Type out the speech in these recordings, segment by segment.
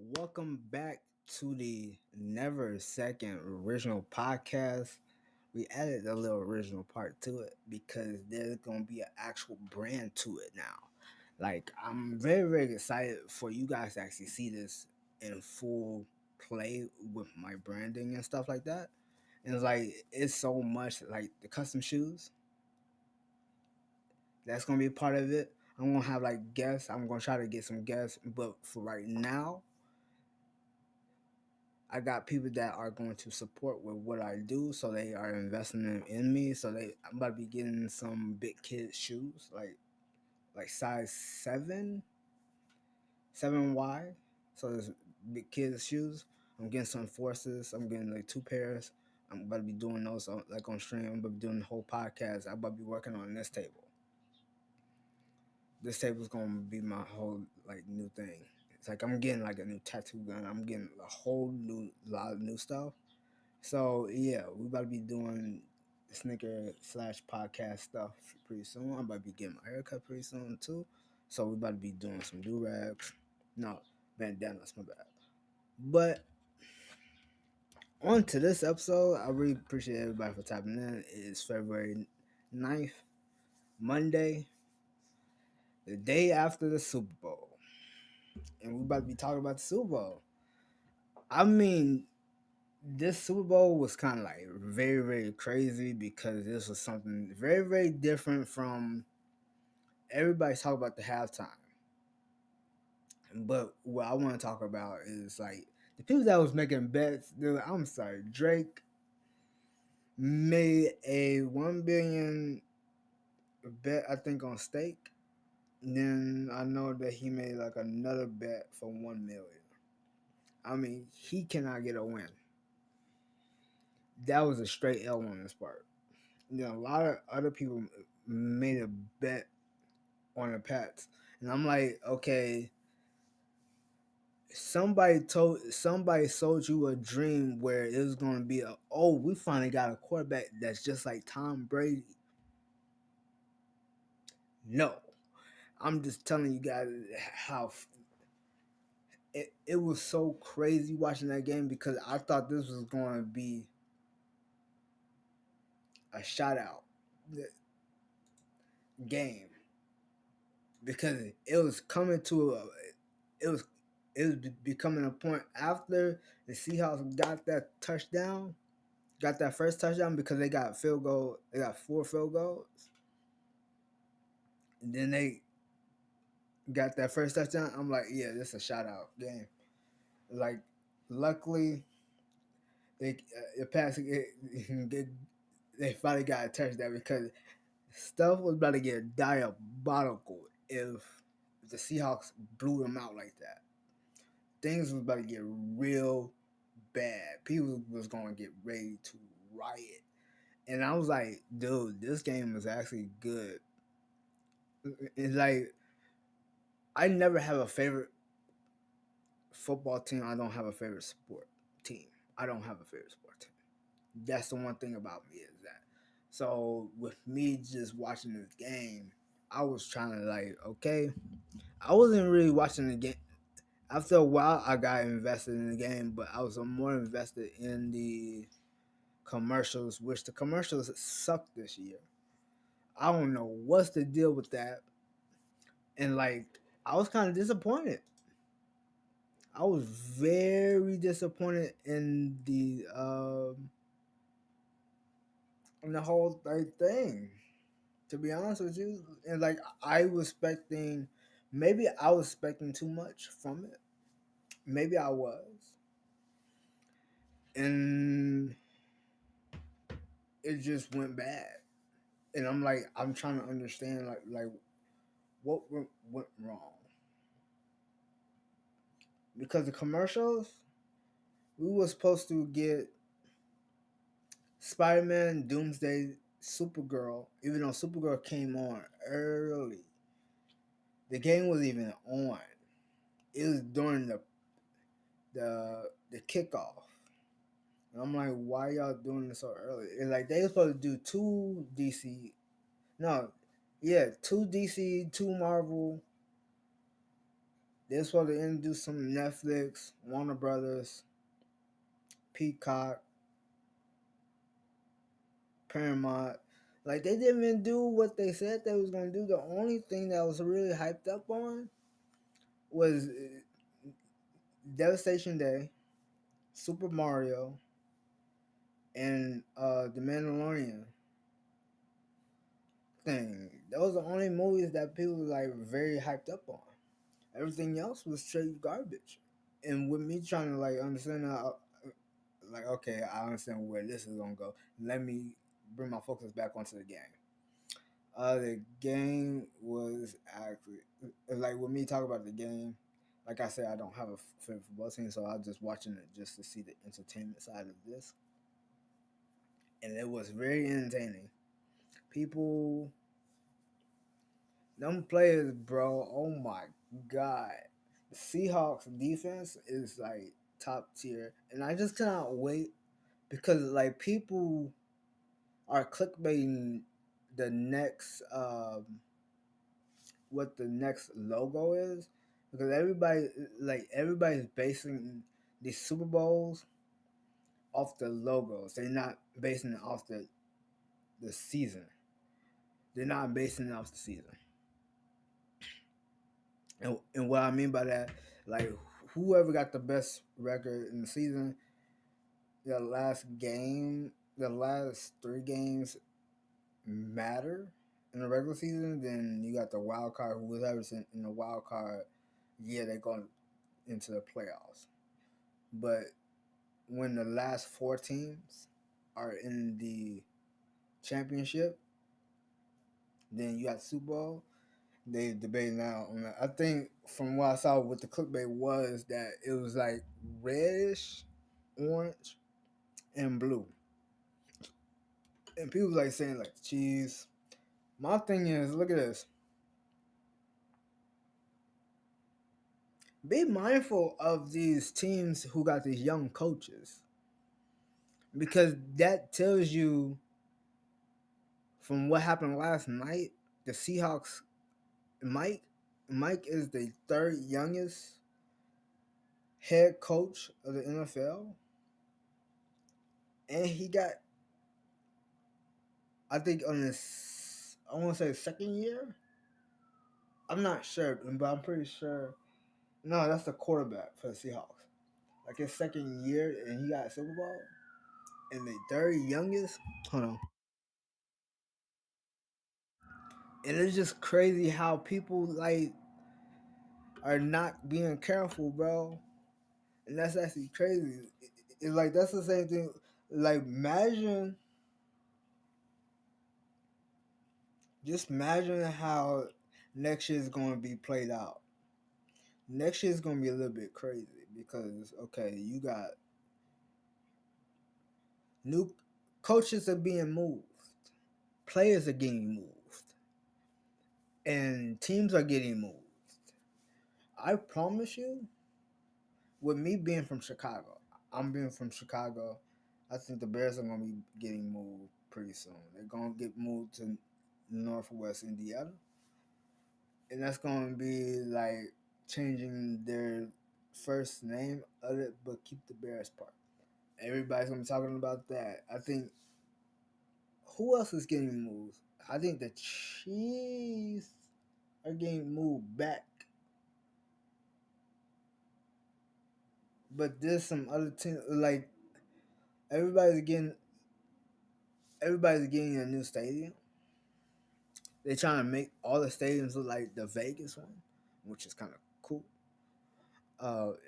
Welcome back to the Never Second original podcast. We added a little original part to it because there's gonna be an actual brand to it now. Like I'm very excited for you guys to actually see this in full play with my branding and stuff like that. And it's so much like the custom shoes. That's gonna be a part of it. I'm gonna have like guests. I'm gonna try to get some guests, but for right now, I got people that are going to support with what I do, so they are investing in me. I'm about to be getting some big kid shoes, like size 7Y. So there's big kids shoes. I'm getting some forces. I'm getting like two pairs. I'm about to be doing those like on stream. I'm about to be doing the whole podcast. I'm about to be working on this table. This table is gonna be my whole like new thing. It's like I'm getting like a new tattoo gun. I'm getting a whole new lot of new stuff. So yeah, we about to be doing sneaker slash podcast stuff pretty soon. I'm about to be getting my haircut pretty soon too. So we about to be doing some do rags. No, bandanas, my bad. But on to this episode, I really appreciate everybody for tapping in. It's February 9th, Monday, the day after the Super Bowl. And we about to be talking about the Super Bowl. I mean, this Super Bowl was kind of like very crazy because this was something very different from everybody's talking about the halftime. But what I want to talk about is like the people that was making bets. Dude, I'm sorry, Drake made a 1 billion bet I think on stake. Then I know that he made like another bet for 1 million. I mean, he cannot get a win. That was a straight L on his part. A lot of other people made a bet on the Pats, and I'm like, okay, somebody sold you a dream where it was going to be we finally got a quarterback that's just like Tom Brady. No, I'm just telling you guys how it was so crazy watching that game because I thought this was going to be a shutout game because it was coming to it was it was becoming a point after the Seahawks got that first touchdown because they got field goal, they got 4 field goals, and then they got that first touchdown. I'm like, yeah, this is a shout out game. Like, luckily the passing they finally got a touchdown because stuff was about to get diabolical if the Seahawks blew them out like that. Things was about to get real bad. People was gonna get ready to riot. And I was like, dude, this game is actually good. It's like I never have a favorite football team. I don't have a favorite sport team. I don't have a favorite sport team. That's the one thing about me is that. So with me just watching this game, I was trying to like, okay, I wasn't really watching the game. After a while, I got invested in the game, but I was more invested in the commercials, which the commercials sucked this year. I don't know what's the deal with that. And like, I was kind of disappointed. I was very disappointed in the whole like, thing. To be honest with you, and like I was expecting, maybe I was expecting too much from it. Maybe I was, and it just went bad. And I'm like, I'm trying to understand like what went wrong because the commercials we were supposed to get Spider-Man, Doomsday, Supergirl. Even though Supergirl came on early, the game was even on. It was during the kickoff. And I'm like, why y'all doing this so early? It's like they were supposed to do two DC, no, yeah, two DC, two Marvel, They're supposed to introduce some Netflix, Warner Brothers, Peacock, Paramount. Like they didn't even do what they said they was gonna do. The only thing that was really hyped up on was Devastation Day, Super Mario, and the Mandalorian thing. Those are the only movies that people like very hyped up on. Everything else was straight garbage. And with me trying to like understand that, like okay, I understand where this is gonna go. Let me bring my focus back onto the game. The game was actually like with me talking about the game. Like I said, I don't have a favorite football team, so I was just watching it just to see the entertainment side of this, and it was very entertaining. People, them players, bro. Oh my god, the Seahawks defense is like top tier, and I just cannot wait because like people are clickbaiting the next what the next logo is because everybody's basing these Super Bowls off the logos. They're not basing it off the season. They're not basing it off the season. And what I mean by that, like whoever got the best record in the season, the last three games matter in the regular season. Then you got the wild card. Whoever's in the wild card, yeah, they're going into the playoffs. But when the last four teams are in the championship, then you got Super Bowl. They debate now on that. I think from what I saw with the clickbait was that it was like reddish, orange, and blue. And people like saying like cheese. My thing is, look at this. Be mindful of these teams who got these young coaches because that tells you from what happened last night. The Seahawks, Mike, Mike is the third youngest head coach of the NFL, and he got, I think, on his, I want to say second year. I'm not sure, but I'm pretty sure. No, that's the quarterback for the Seahawks. Like his second year, and he got a Super Bowl. And the third youngest, hold on. And it's just crazy how people like are not being careful, bro. And that's actually crazy. It's like that's the same thing. Like imagine how next year is going to be played out. Next year is going to be a little bit crazy because okay, you got new coaches are being moved, players are getting moved, and teams are getting moved. I promise you, with me being from Chicago, I'm being from Chicago. I think the Bears are going to be getting moved pretty soon. They're going to get moved to Northwest Indiana, and that's going to be like changing their first name of it, but keep the Bears part. Everybody's going to be talking about that. I think who else is getting moved? I think the Chiefs are getting moved back, but there's some other teams like everybody's getting everybody's getting a new stadium. They're trying to make all the stadiums look like the Vegas one, which is kind of cool.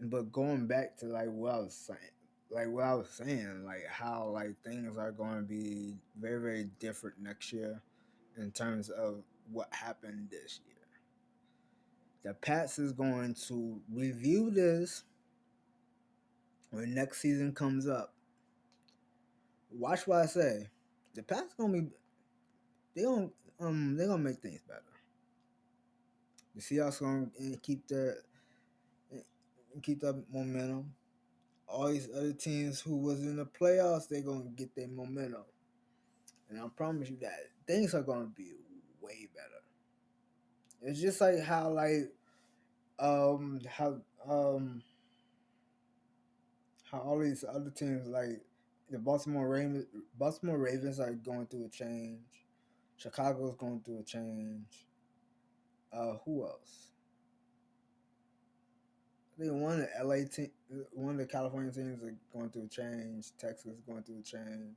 But going back to what I was saying, like how like things are going to be very very different next year in terms of what happened this year. The Pats is going to review this when next season comes up. Watch what I say. The Pats gonna be they gonna make things better. The Seahawks gonna keep that momentum. All these other teams who was in the playoffs, they gonna get their momentum, and I promise you that things are gonna be way better. It's just like how like How how all these other teams like the Baltimore Ravens are going through a change. Chicago's going through a change. Who else? I think one of the LA team, one of the California teams are going through a change. Texas is going through a change.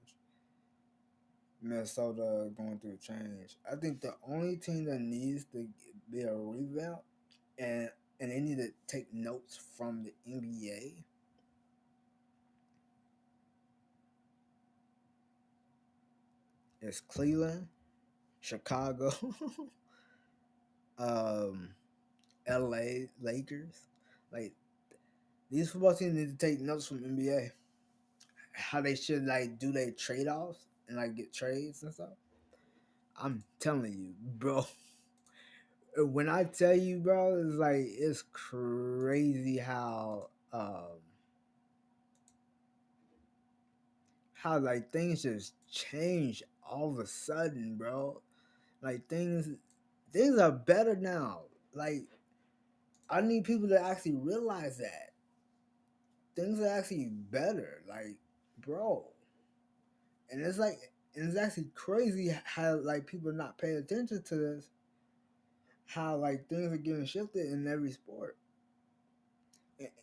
Minnesota going through a change. I think the only team that needs to be a revamp and they need to take notes from the NBA is Cleveland, Chicago, um, LA Lakers. Like these football teams need to take notes from NBA. How they should like do their trade offs and like get trades and stuff. I'm telling you, bro. When I tell you, bro, it's crazy how like things just change all of a sudden, bro. Like things are better now. Like I need people to actually realize that things are actually better. Like, bro, and it's actually crazy how like people not pay attention to this. How like things are getting shifted in every sport.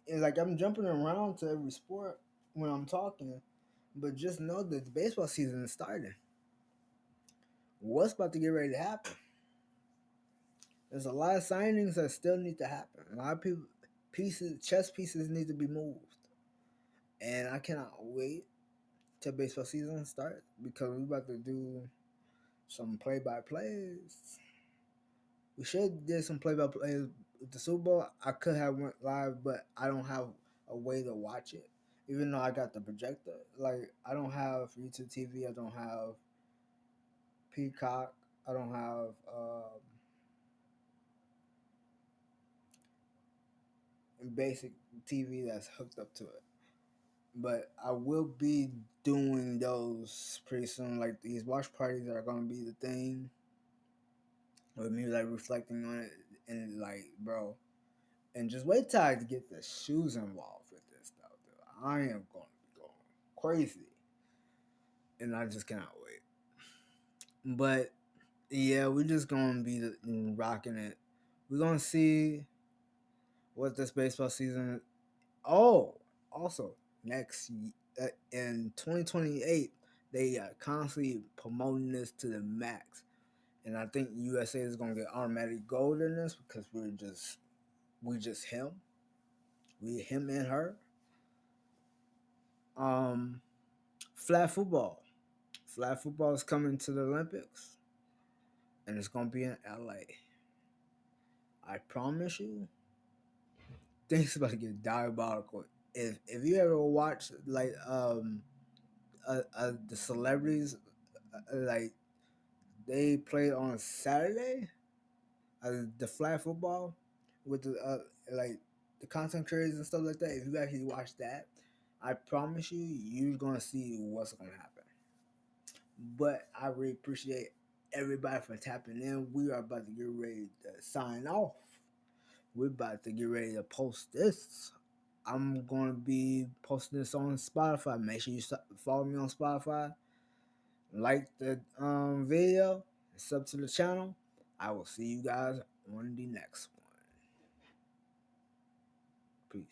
And like I'm jumping around to every sport when I'm talking, but just know that the baseball season is starting. What's about to get ready to happen? There's a lot of signings that still need to happen. A lot of chess pieces need to be moved, and I cannot wait till baseball season starts because we're about to do some play by plays. We should did some play by plays with the Super Bowl. I could have went live, but I don't have a way to watch it. Even though I got the projector, like I don't have YouTube TV, I don't have Peacock, I don't have basic TV that's hooked up to it. But I will be doing those pretty soon. Like these watch parties are gonna be the thing. With me like reflecting on it and like, bro, and just wait till I get the shoes involved with this stuff, dude. I am gonna be going crazy, and I just cannot wait. But yeah, we're just gonna be rocking it. We're gonna see what this baseball season. Oh, also next in 2028, they are constantly promoting this to the max, and I think USA is gonna get automatic gold in this because we just him and her. Um, flag football. Flag football is coming to the Olympics, and it's gonna be in LA. I promise you, things about to get diabolical. If you ever watch like the celebrities like they played on Saturday, the flag football with the like the content creators and stuff like that. If you actually watch that, I promise you, you're gonna see what's gonna happen. But I really appreciate everybody for tapping in. We are about to get ready to sign off. We're about to get ready to post this. I'm going to be posting this on Spotify. Make sure you follow me on Spotify. Like the video. Sub to the channel. I will see you guys on the next one. Peace.